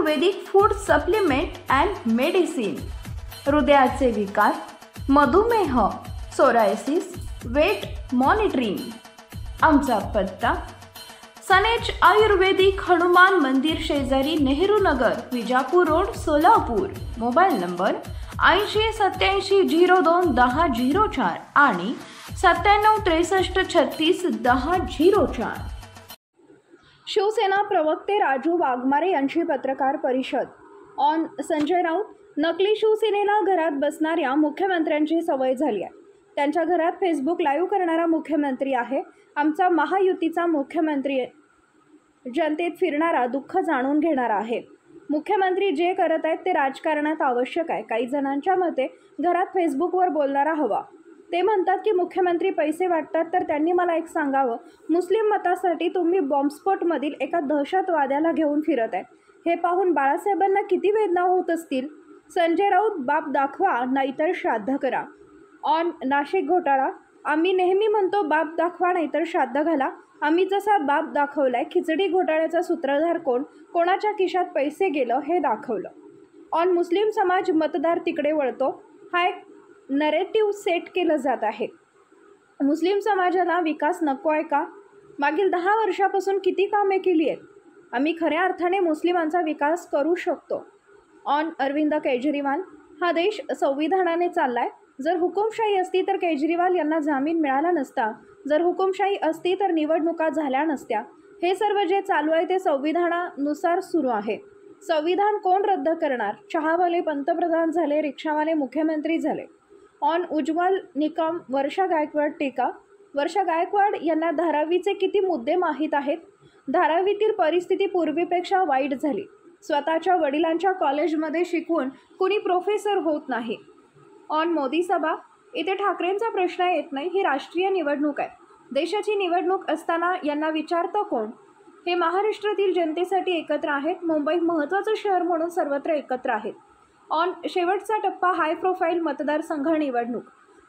Ayurvedic food supplement and medicine, हृदयाचे विकार, मधुमेह, सोरायसिस, वेट मॉनिटरिंग. आमचा पत्ता सनेज आयुर्वेदिक हनुमान मंदिर शेजारी Nehru Nagar, Vijapur road, Solapur. Mobile number 8087021004 आणि 9763361004. शिवसेना प्रवक्ते राजू वाघमारे यांची पत्रकार परिषद. ऑन संजय राऊत. नकली शिवसेनेला घरात बसणाऱ्या मुख्यमंत्र्यांची सवय झाली आहे. त्यांच्या घरात फेसबुक लाईव्ह करणारा मुख्यमंत्री आहे. आमचा महायुतीचा मुख्यमंत्री जनतेत फिरणारा, दुःख जाणून घेणारा आहे. मुख्यमंत्री जे करत आहेत ते राजकारणात आवश्यक आहे. काही जणांच्या मते घरात फेसबुकवर बोलणारा हवा. ते म्हणतात की मुख्यमंत्री पैसे वाटतात, तर त्यांनी मला एक सांगावं, मुस्लिम मतासाठी तुम्ही बॉम्बस्फोटमधील एका दहशतवाद्याला घेऊन फिरत आहे. हे पाहून बाळासाहेबांना किती वेदना होत असतील. संजय राऊत, बाप दाखवा नाहीतर श्राद्ध करा. ऑन नाशिक घोटाळा. आम्ही नेहमी म्हणतो बाप दाखवा नाहीतर श्राद्ध घाला. आम्ही जसा बाप दाखवलाय, खिचडी घोटाळ्याचा सूत्रधार कोण, कोणाच्या खिशात पैसे गेलं हे दाखवलं. ऑन मुस्लिम समाज मतदार तिकडे वळतो, हा एक नरेटिव्ह सेट केलं जात आहे. मुस्लिम समाजाला विकास नको आहे का? मागील 10 वर्षापासून किती कामे केली आहेत. आम्ही खऱ्या अर्थाने मुस्लिमांचा विकास करू शकतो. ऑन अरविंद केजरीवाल. हा देश संविधानाने चाललाय. जर हुकुमशाही असती तर केजरीवाल यांना जामीन मिळाला नसता. जर हुकुमशाही असती तर निवडणुका झाल्या नसत्या. हे सर्व जे चालू आहे ते संविधानानुसार सुरू आहे. संविधान कोण रद्द करणार? चहावाले पंतप्रधान झाले, रिक्षावाले मुख्यमंत्री झाले. ऑन उज्ज्वल निकम. वर्षा गायकवाड टीका. वर्षा गायकवाड यांना धारावीचे किती मुद्दे माहीत आहेत. धारावीतील परिस्थिती पूर्वीपेक्षा वाईट झाली. स्वतःच्या वडिलांच्या कॉलेजमध्ये शिकवून कुणी प्रोफेसर होत नाही. ऑन मोदी सभा. इथे ठाकरेंचा प्रश्न येत नाही. ही राष्ट्रीय निवडणूक आहे. देशाची निवडणूक असताना यांना विचारतं कोण? हे महाराष्ट्रातील जनतेसाठी एकत्र आहेत. मुंबई महत्त्वाचं शहर म्हणून सर्वत्र एकत्र आहेत. ऑन शेवटचा टप्पा हाय प्रोफाईल मतदारसंघ निवडणूक.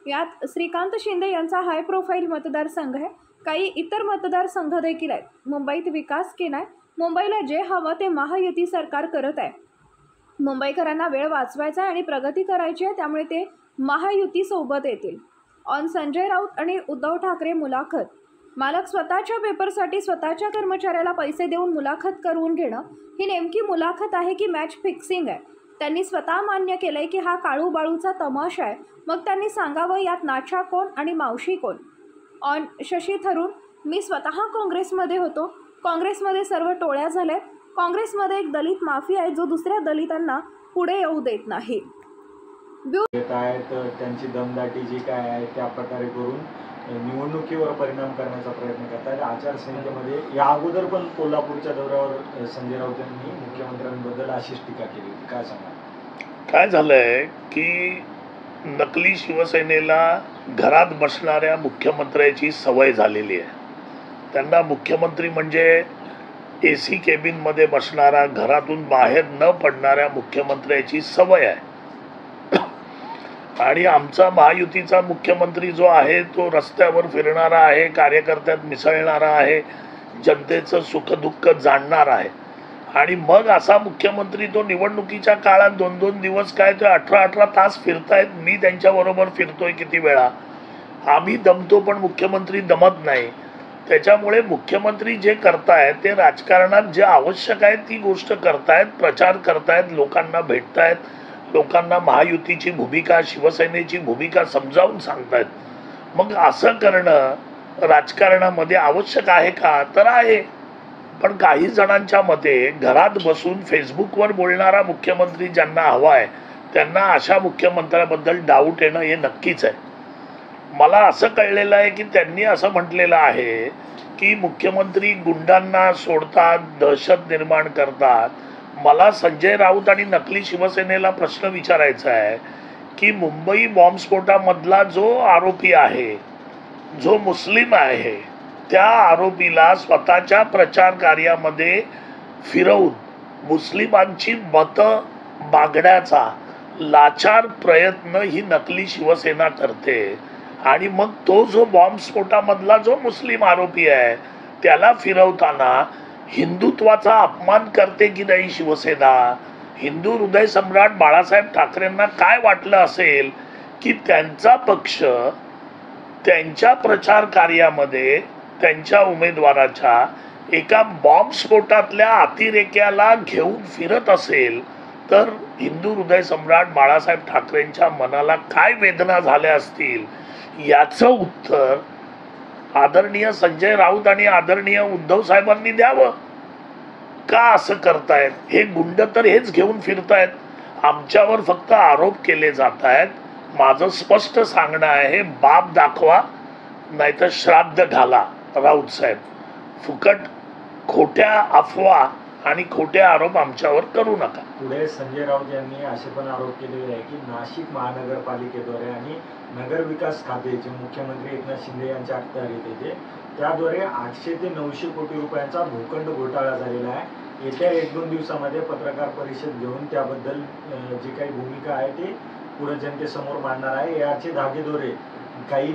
यात श्रीकांत शिंदे यांचा हाय प्रोफाईल मतदारसंघ आहे. काही इतर मतदारसंघ देखील आहेत. मुंबईत विकास केला आहे. मुंबईला जे हवं ते महायुती सरकार करत आहे. मुंबईकरांना वेळ वाचवायचा आणि प्रगती करायची आहे, त्यामुळे ते महायुती सोबत येतील. ऑन संजय राऊत आणि उद्धव ठाकरे मुलाखत. मालक स्वतःच्या पेपरसाठी स्वतःच्या कर्मचाऱ्याला पैसे देऊन मुलाखत करून घेणं ही नेमकी मुलाखत आहे की मॅच फिक्सिंग आहे? त्यांनी स्वतः मान्य केलंय की हा काळूबाळूचा तमाशा आहे. मग त्यांनी सांगावं यात नाचा कोण आणि मावशी कोण? ऑन शशी थरूर. मी स्वतः काँग्रेसमध्ये होतो. काँग्रेसमध्ये सर्व टोळ्या झाल्यात. काँग्रेसमध्ये एक दलित माफिया आहे जो दुसऱ्या दलितांना पुढे येऊ देत नाही. त्यांची दमदाटी जी काय आहे त्या प्रकारे करून निवडणुकीवर परिणाम करण्याचा प्रयत्न करतात. आचारसंहितेमध्ये या अगोदर पण कोल्हापूरच्या दौऱ्यावर संजय राऊत यांनी मुख्यमंत्र्यांबद्दल अशीच टीका केली होती. काय सांगा? काय झालंय की नकली शिवसेनेला घरात बसणाऱ्या मुख्यमंत्र्याची सवय झालेली आहे. त्यांना मुख्यमंत्री म्हणजे AC केबिनमध्ये बसणारा, घरातून बाहेर न पडणाऱ्या मुख्यमंत्र्याची सवय आहे. आणि आमचा महायुतीचा मुख्यमंत्री जो आहे तो रस्त्यावर फिरणारा आहे, कार्यकर्त्यात मिसळणारा आहे, जनतेचं सुखदुःख जाणणारा आहे. आणि मग असा मुख्यमंत्री तो निवडणुकीच्या काळात 2-2 दिवस काय ते 18-18 तास फिरतायत. मी त्यांच्याबरोबर फिरतोय किती वेळा. आम्ही दमतो पण मुख्यमंत्री दमत नाही. त्याच्यामुळे मुख्यमंत्री जे करतायत ते राजकारणात जे आवश्यक आहे ती गोष्ट करतायत, प्रचार करतायत, लोकांना भेटतायत, लोकांना महायुतीची भूमिका, शिवसेनेची भूमिका समजावून सांगतायत. मग असं करणं राजकारणामध्ये आवश्यक आहे का? तर आहे. पण काही जणांच्या मते घरात बसून फेसबुकवर बोलणारा मुख्यमंत्री ज्यांना हवा आहे त्यांना अशा मुख्यमंत्र्याबद्दल डाऊट येणं हे नक्कीच आहे. मला असं कळलेलं आहे की त्यांनी असं म्हटलेलं आहे की मुख्यमंत्री गुंडांना सोडतात, दहशत निर्माण करतात. मला संजय राऊत आणि नकली शिवसेनेला प्रश्न विचारायचा आहे की मुंबई बॉम्बस्फोटामधला जो आरोपी आहे, जो मुस्लिम आहे, त्या आरोपीला स्वतःच्या प्रचार कार्यामध्ये फिरवून मुस्लिमांची मतं मागण्याचा लाचार प्रयत्न ही नकली शिवसेना करते. आणि मग तो जो बॉम्बस्फोटामधला जो मुस्लिम आरोपी आहे त्याला फिरवताना हिंदुत्वाचा अपमान करते की नाही शिवसेना? हिंदू हृदय सम्राट बाळासाहेब ठाकरेंना काय वाटलं असेल की त्यांचा पक्ष त्यांच्या प्रचार कार्यामध्ये त्यांच्या उमेदवाराच्या एका बॉम्बस्फोटातल्या अतिरेक्याला घेऊन फिरत असेल तर हिंदू हृदय सम्राट बाळासाहेब ठाकरेंच्या मनाला काय वेदना झाल्या असतील याचं उत्तर आदरणीय संजय राऊत आणि आदरणीय उद्धव साहेबांनी द्यावं. का असं करतायत? हे गुंड तर हेच घेऊन फिरतायत. आमच्यावर फक्त आरोप केले जात आहेत. माझं स्पष्ट सांगणं आहे, बाप दाखवा नाहीतर श्राद्ध घाला. राऊत साहेब, फुकट खोट्या अफवा आणि खोटे आरोप आमच्यावर करू नका. पुढे संजय राऊत यांनी असे पण आरोप केलेले आहे की नाशिक महानगरपालिकेद्वारे आणि नगर विकास खाते जे मुख्यमंत्री एकनाथ शिंदे यांच्या अखत्यारीत येते त्याद्वारे 800 ते 900 कोटी रुपयांचा भूखंड घोटाळा झालेला आहे. येत्या 1-2 दिवसामध्ये पत्रकार परिषद घेऊन त्याबद्दल जी काही भूमिका आहे ती पुढे जनतेसमोर मांडणार आहे. याचे धागेदोरे काही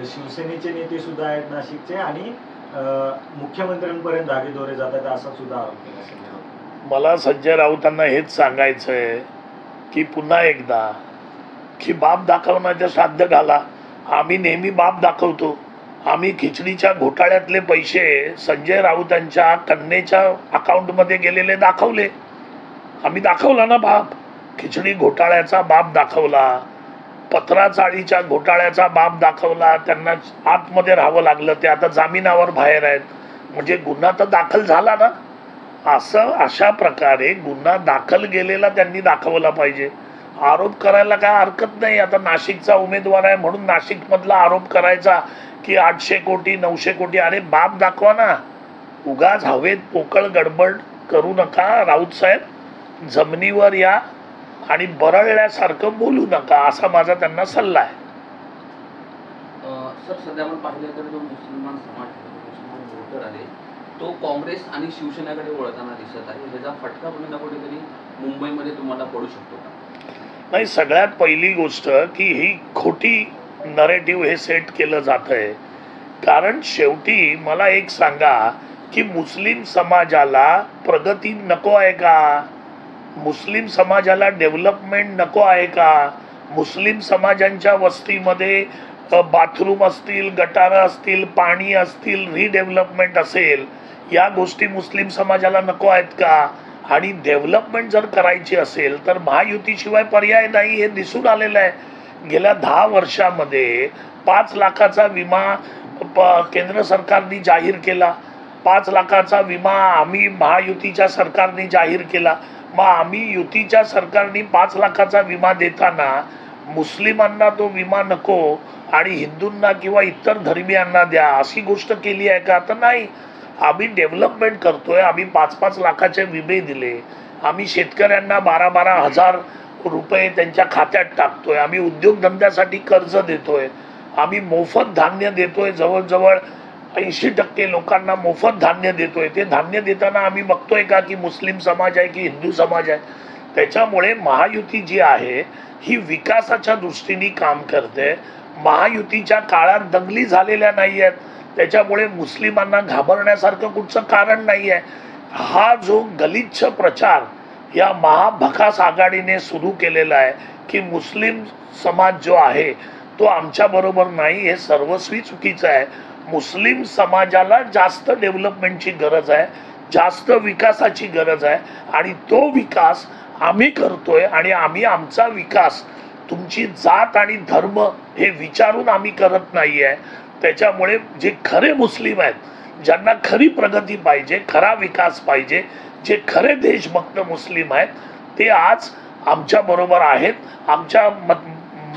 शिवसेनेचे नेते सुद्धा आहेत नाशिकचे आणि मुख्यमंत्र्यांपर्यंत धागेदोरे जातात असा सुद्धा आरोप केला संजय राऊत. मला संजय राऊतांना हेच सांगायचं आहे की पुन्हा एकदा की बाप दाखवण्याचं श्राद्ध घाला. आम्ही नेहमी बाप दाखवतो. आम्ही खिचडीच्या घोटाळ्यातले पैसे संजय राऊतांच्या कन्येच्या अकाउंटमध्ये गेलेले दाखवले. आम्ही दाखवला ना बाप. खिचडी घोटाळ्याचा बाप दाखवला, पत्राचाळीच्या घोटाळ्याचा बाप दाखवला. त्यांना आतमध्ये राहावं लागलं, ते आता जामिनावर बाहेर आहेत. म्हणजे गुन्हा तर दाखल झाला ना. अशा प्रकारे गुन्हा दाखल गेलेला त्यांनी दाखवला पाहिजे. आरोप करायला काय हरकत नाही. आता नाशिकचा उमेदवार आहे म्हणून नाशिक मधला आरोप करायचा की 800 कोटी 900 कोटी. अरे बाप दाखवा ना. उगाच हवेत पोकळ गडबड करू नका. राऊत साहेब, जमिनीवर या आणि बरळल्यासारखं बोलू नका असा माझा त्यांना सल्ला आहे. सर, सध्या आपण पाहिलं तर जो मुसलमान मुसलमान वोटर आहे तो काँग्रेस आणि शिवसेनेकडे वळताना दिसत आहे. त्याचा फटका पुन्हा कुठेतरी मुंबईमध्ये तुम्हाला पडू शकतो का? नाही, सगळ्यात पहिली गोष्ट की ही खोटी नरेटिव्ह हे सेट केलं जात आहे. कारण शेवटी मला एक सांगा की मुस्लिम समाजाला प्रगती नको आहे का? मुस्लिम समाजाला डेव्हलपमेंट नको आहे का? मुस्लिम समाजांच्या वस्तीमध्ये बाथरूम असतील, गटारं असतील, पाणी असतील, रिडेव्हलपमेंट असेल, या गोष्टी मुस्लिम समाजाला नको आहेत का? आणि डेव्हलपमेंट जर करायची असेल तर महायुतीशिवाय पर्याय नाही हे दिसून आलेलं आहे. गेल्या 10 वर्षामध्ये 5 लाखाचा विमा केंद्र सरकारने जाहीर केला. 5 लाखाचा विमा आम्ही महायुतीच्या सरकारने जाहीर केला. मग आम्ही युतीच्या सरकारने 5 लाखाचा विमा देताना मुस्लिमांना तो विमा नको आणि हिंदूंना किंवा इतर धर्मियांना द्या अशी गोष्ट केली आहे का? तर नाही. आम्ही डेव्हलपमेंट करतोय. आम्ही 5-5 लाखाचे विमे दिले. आम्ही शेतकऱ्यांना 12-12 हजार रुपये त्यांच्या खात्यात टाकतोय. आम्ही उद्योगधंद्यासाठी कर्ज देतोय. आम्ही मोफत धान्य देतोय. जवळजवळ 80% लोकांना मोफत धान्य देतोय. ते धान्य देताना आम्ही बघतोय का की मुस्लिम समाज आहे की हिंदू समाज आहे? त्याच्यामुळे महायुती जी आहे ही विकासाच्या दृष्टीने काम करते. महायुतीच्या काळात दंगली झालेल्या नाही आहेत. त्याच्यामुळे मुस्लिमांना घाबरण्यासारखं कुठचं कारण नाही आहे. हा जो गलिच्छ प्रचार या महाभकास आघाडीने सुरू केलेला आहे की मुस्लिम समाज जो आहे तो आमच्या बरोबर नाही, हे सर्वस्वी चुकीचं आहे. मुस्लिम समाजाला जास्त डेव्हलपमेंटची गरज आहे, जास्त विकासाची गरज आहे आणि तो विकास आम्ही करतोय. आणि आम्ही आमचा विकास तुमची जात आणि धर्म हे विचारून आम्ही करत नाही आहे. त्याच्यामुळे जे खरे मुस्लिम आहेत, ज्यांना खरी प्रगती पाहिजे, खरा विकास पाहिजे, जे खरे देशभक्त मुस्लिम आहेत ते आज आमच्या बरोबर आहेत. आमच्या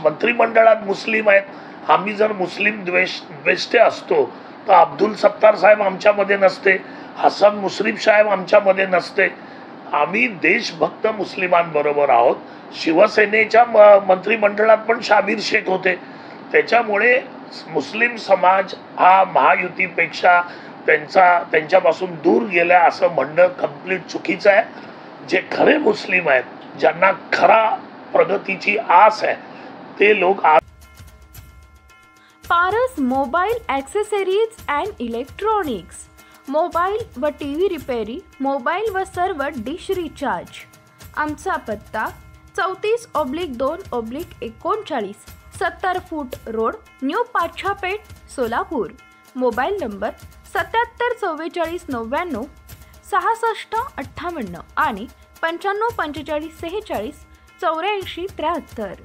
मंत्रिमंडळात मुस्लिम आहेत. आम्ही जर मुस्लिम द्वेष्टे असतो तर अब्दुल सत्तार साहेब आमच्यामध्ये नसते, हसन मुश्रीफ साहेब आमच्यामध्ये नसते. आम्ही देशभक्त मुस्लिमांबरोबर आहोत. शिवसेनेच्या मंत्रिमंडळात पण शाबीर शेख होते. त्याच्यामुळे मुस्लिम समाज हा महायुतीपेक्षा त्यांच्यापासून दूर गेला असं म्हणणं कम्प्लीट चुकीचं आहे. जे खरे मुस्लिम आहेत, ज्यांना खरा प्रगतीची आस आहे, ते लोक Paras mobile accessories and electronics, mobile व TV रिपेरी, मोबाईल व सर्व डिश रिचार्ज. आमचा पत्ता 34/2/39 70 फूट road, new Pachhapeth, Solapur. Mobile number 77 44 99 66 58 आणि 95 45 46 84 73.